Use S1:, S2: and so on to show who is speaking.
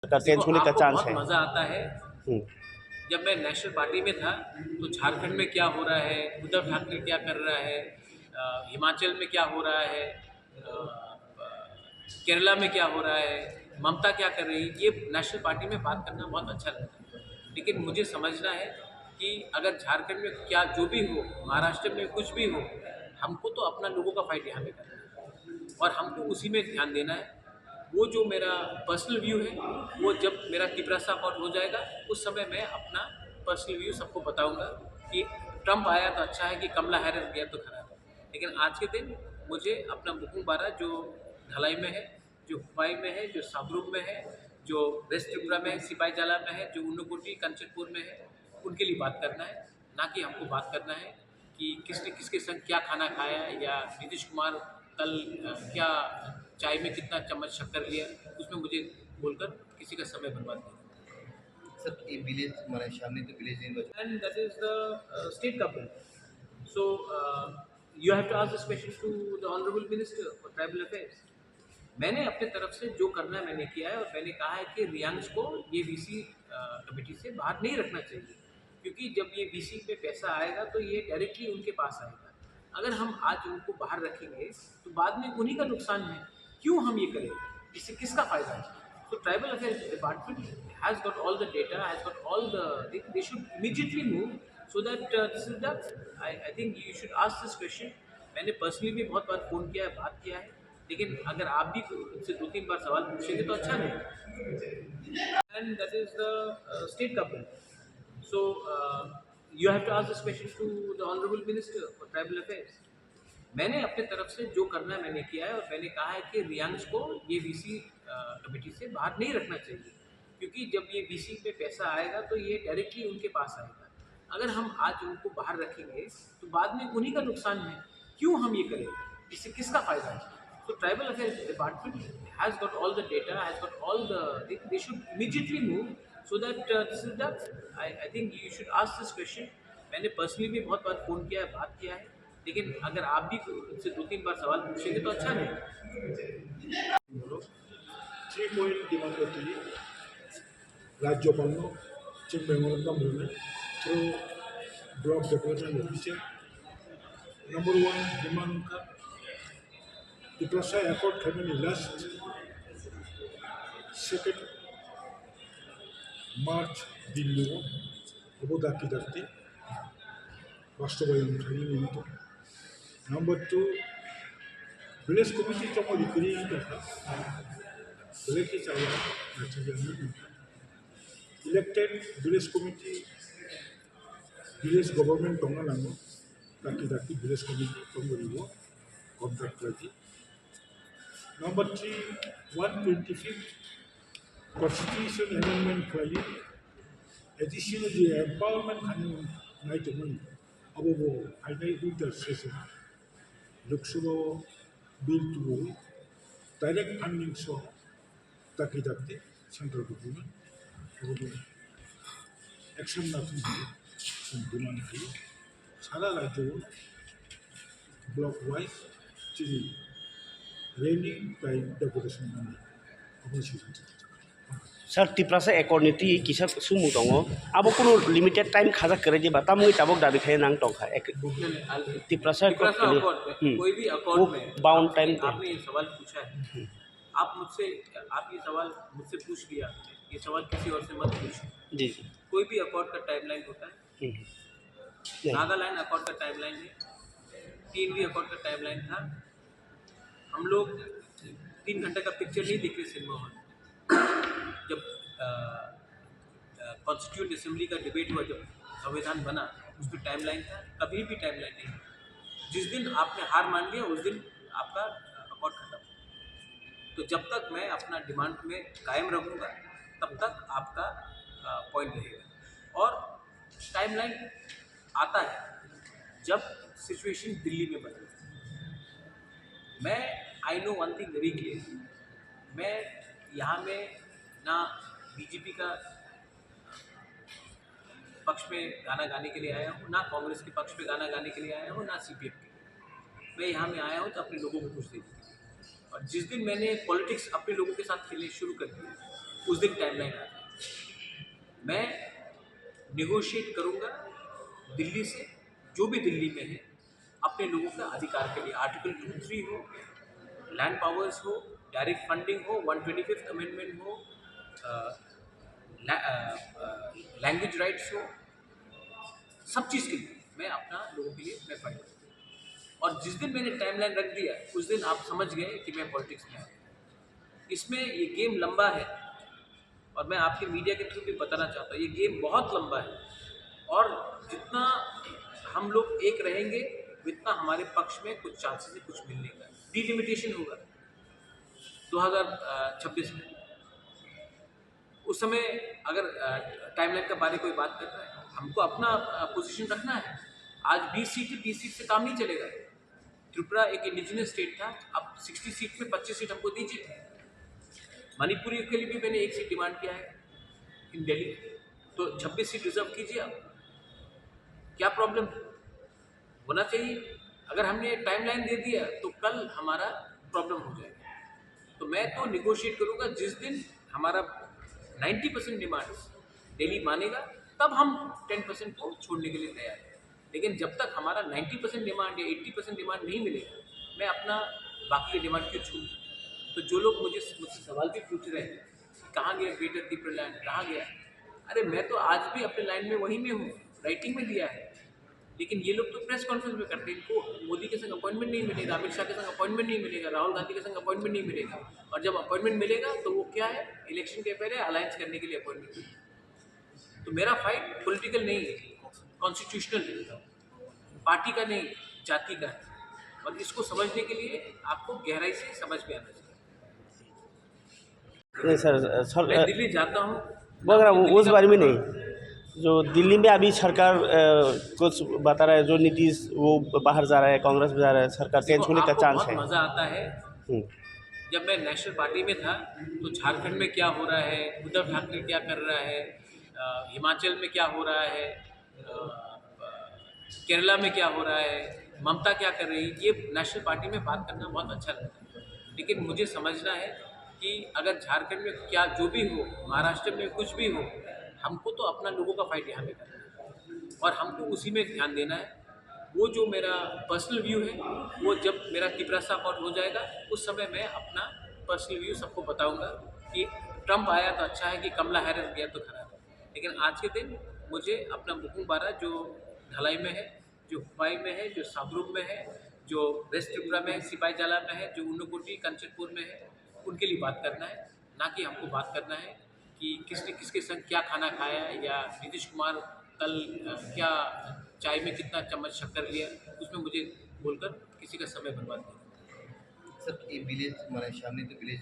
S1: का चेंज होने का चांस
S2: बहुत
S1: है।
S2: मज़ा आता है। जब मैं नेशनल पार्टी में था तो झारखंड में क्या हो रहा है, उद्धव ठाकरे क्या कर रहा है, हिमाचल में क्या हो रहा है, केरला में क्या हो रहा है, ममता क्या कर रही है, ये नेशनल पार्टी में बात करना बहुत अच्छा लगता है। लेकिन मुझे समझना है कि अगर झारखंड में क्या जो भी हो, महाराष्ट्र में कुछ भी हो, हमको तो अपना लोगों का फाइट यहाँ पे करना है और हमको उसी में ध्यान देना है। वो जो मेरा पर्सनल व्यू है, वो जब मेरा तिपरासा अकाउंट हो जाएगा उस समय मैं अपना पर्सनल व्यू सबको बताऊंगा कि ट्रंप आया तो अच्छा है, कि कमला हैरिस गया तो खराब है। लेकिन आज के दिन मुझे अपना मुकुंद बारा जो ढलाई में है, जो हुपाई में है, जो साबरूम में है, जो वेस्ट त्रिपुरा में है, सिपाही जाला में है, जो ऊनकोटी कंचनपुर में है, उनके लिए बात करना है। ना कि हमको बात करना है कि किसने किसके संग क्या खाना खाया, या नीतीश कुमार कल क्या चाय में कितना चम्मच शक्कर लिया, उसमें मुझे बोलकर किसी का समय बर्बाद नहीं।
S3: सर ये विलेज हमारे सामने तो विलेज निर्वाचन
S2: And that is the state government. So you have to ask this question to the honorable minister for tribal affairs. मैंने अपने तरफ से जो करना है मैंने किया है, और मैंने कहा है कि रियांश को ये वीसी कमेटी से बाहर नहीं रखना चाहिए, क्योंकि जब ये वीसी में पैसा आएगा तो ये डायरेक्टली उनके पास आएगा। अगर हम आज उनको बाहर रखेंगे तो बाद में उन्हीं का नुकसान है। क्यों हम ये करें, इससे किसका फायदा है? So tribal affairs department has got all the data, has got all the, they should immediately move so that this is done. I think you should ask this question. मैंने पर्सनली भी बहुत बार फ़ोन किया है, बात किया है, लेकिन अगर आप भी मुझसे 2-3 बार सवाल पूछेंगे तो अच्छा रहेगा। And that is the state government. So you have to ask this question to the honorable minister for tribal affairs. मैंने अपने तरफ से जो करना है मैंने किया है, और मैंने कहा है कि रियांश को ये वीसी कमेटी से बाहर नहीं रखना चाहिए, क्योंकि जब ये वीसी में पैसा आएगा तो ये डायरेक्टली उनके पास आएगा। अगर हम आज उनको बाहर रखेंगे तो बाद में उन्हीं का नुकसान है। क्यों हम ये करें, इससे किसका फायदा है? तो tribal affairs department has got all the data, has got all the, they should immediately move so that this is done. I think you should ask this question. मैंने पर्सनली भी बहुत बार फ़ोन किया है, बात किया है, लेकिन अगर आप भी मुझसे 2-3 बार सवाल पूछेंगे तो अच्छा रहेगा।
S4: 3 डिमांड करती है राज्यपाल चिंग मेमोरेंडम में through block development officer. Number 1 demand का तिपरासा एयरपोर्ट खैमनी लास्ट 2 मार्च दिल्ली अबोधा की धरती वास्तवायन खाली तो। नंबर 2 विलेज कमिटी तो लिखी village elected village committee village government दंगा नांगो ताकि ताकि विलेज कमिटी तो कॉन्ट्रैक्ट लगी। नंबर 3 125 Constitution Amendment खाली additional the empowerment खाली नाइट में अब वो final winter session Lok Sabha bill to direct funding so ताकि ताकि सेंट्रल गवर्नमेंट वो एक्शन ना तुम डिमांड खाली सारा राज्य ब्लॉक वाइज चीज़ रेनिंग टाइम डेकोरेशन में अपनी चीज़
S1: सर तिपरासा एकॉर्डिटी किसा सुमु दंगो अब कोनो लिमिटेड टाइम खाजा करे जे बाता मुई ताबक दाबी खाय नांग टंखा तिपरासा
S2: कोई भी अकाउंट में
S1: बाउंड टाइम
S2: आपने ये सवाल पूछा है, आप ये सवाल मुझसे पूछ लिया, ये सवाल किसी और से मत पूछ।
S1: जी
S2: कोई भी अकाउंट का टाइमलाइन होता है। नागालैंड अकाउंट का टाइमलाइन है, TNV अकाउंट का टाइमलाइन था। हम लोग 3 घंटे का पिक्चर नहीं देख रहे सिनेमा हॉल। जब कॉन्स्टिट्यूंट असेंबली का डिबेट हुआ, जब संविधान बना, उसमें टाइमलाइन था, कभी भी टाइमलाइन नहीं। जिस दिन आपने हार मान लिया उस दिन आपका अकाउंट खत्म। तो जब तक मैं अपना डिमांड में कायम रहूँगा तब तक आपका पॉइंट रहेगा। और टाइमलाइन आता है जब सिचुएशन दिल्ली में बदले। मैं I know one thing very clear, मैं यहाँ में ना बीजेपी का पक्ष में गाना गाने के लिए आया हूँ, ना कांग्रेस के पक्ष में गाना गाने के लिए आया हूँ, ना CPM के। मैं यहाँ में आया हूँ तो अपने लोगों को खुश देखने के लिए। और जिस दिन मैंने पॉलिटिक्स अपने लोगों के साथ खेलने शुरू कर दिया, उस दिन टाइमलाइन आता है। मैं निगोशिएट करूँगा दिल्ली से, जो भी दिल्ली में है, अपने लोगों का अधिकार के लिए। आर्टिकल 2-3 हो, लैंड पावर्स हो, डायरेक्ट फंडिंग हो, 125th अमेंडमेंट हो, लैंग्वेज राइट्स हो, सब चीज़ के लिए मैं अपना लोगों के लिए मैं फाइट करूँगा। और जिस दिन मैंने टाइमलाइन रख दिया उस दिन आप समझ गए कि मैं पॉलिटिक्स में आ गया। इसमें ये गेम लंबा है और मैं आपके मीडिया के थ्रू भी बताना चाहता हूँ, ये गेम बहुत लंबा है और जितना हम लोग एक रहेंगे उतना हमारे पक्ष में कुछ चांसेस है कुछ मिलने का। डिलिमिटेशन होगा 2026 में, उस समय अगर टाइमलाइन के बारे कोई बात कर रहा है, हमको अपना पोजीशन रखना है। आज 20 सीट है, 20 सीट से काम नहीं चलेगा। त्रिपुरा एक इंडिजिनस स्टेट था, अब 60 सीट में 25 सीट हमको दीजिए। मणिपुरी के लिए भी मैंने 1 सीट डिमांड किया है इन दिल्ली, तो 26 सीट रिजर्व कीजिए आप, क्या प्रॉब्लम होना चाहिए। अगर हमने टाइमलाइन दे दिया तो कल हमारा प्रॉब्लम हो जाएगा। तो मैं तो निगोशिएट करूँगा जिस दिन हमारा 90% डिमांड्स दिल्ली मानेगा तब हम 10% को छोड़ने के लिए तैयार हैं। लेकिन जब तक हमारा 90% डिमांड या 80% डिमांड नहीं मिलेगा, मैं अपना बाकी के डिमांड क्यों छूँ। तो जो लोग मुझसे सवाल भी पूछ रहे हैं कहाँ गया ग्रेटर त्रिपुरा लैंड, कहाँ गया, अरे मैं तो आज भी अपने लाइन में वहीं में हूँ, राइटिंग में दिया है। लेकिन ये लोग तो प्रेस कॉन्फ्रेंस में करते हैं, इनको मोदी के संग अपॉइंटमेंट नहीं मिलेगा, अमित शाह के संग अपॉइंटमेंट नहीं मिलेगा, राहुल गांधी के संग अपॉइंटमेंट नहीं मिलेगा। और जब अपॉइंटमेंट मिलेगा तो वो क्या है, इलेक्शन के पहले अलायंस करने के लिए अपॉइंटमेंट मिलेगा। तो मेरा फाइट पॉलिटिकल नहीं है, कॉन्स्टिट्यूशनल है, पार्टी का नहीं, जाति का है। और इसको समझने के लिए आपको गहराई से समझ में आना चाहिए।
S1: नहीं सर,
S2: मैं दिल्ली जाता हूँ,
S1: बोल रहा हूँ उस बारे में नहीं, जो दिल्ली में अभी सरकार कुछ बता रहा है, जो नीतीश वो बाहर जा रहा है, कांग्रेस में जा रहा है, सरकार चेंज होने का चांस है।
S2: बहुत मज़ा आता है। जब मैं नेशनल पार्टी में था तो झारखंड में क्या हो रहा है, उद्धव ठाकरे क्या कर रहा है, हिमाचल में क्या हो रहा है, केरला में क्या हो रहा है, ममता क्या कर रही है, ये नेशनल पार्टी में बात करना बहुत अच्छा लगता है। लेकिन मुझे समझना है कि अगर झारखंड में क्या जो भी हो, महाराष्ट्र में कुछ भी हो, हमको तो अपना लोगों का फाइट यहाँ पे करना है और हमको उसी में ध्यान देना है। वो जो मेरा पर्सनल व्यू है, वो जब मेरा त्रिपुरा अकाउंट हो जाएगा उस समय मैं अपना पर्सनल व्यू सबको बताऊंगा कि ट्रंप आया तो अच्छा है, कि कमला हैरिस गया तो खराब है। लेकिन आज के दिन मुझे अपना मुकुंग बारा जो ढलाई में है, जो हुपाई में है, जो साबरूम में है, जो वेस्ट त्रिपुरा में है, सिपाही जाला में है, जो ऊनकोटी कंचनपुर में है, उनके लिए बात करना है। ना कि हमको बात करना है कि किसने किसके संग क्या खाना खाया, या नीतीश कुमार कल क्या चाय में कितना चम्मच शक्कर लिया, उसमें मुझे बोलकर किसी का समय बर्बाद नहीं।
S3: सर ये विलेज हमारे सामने तो विलेज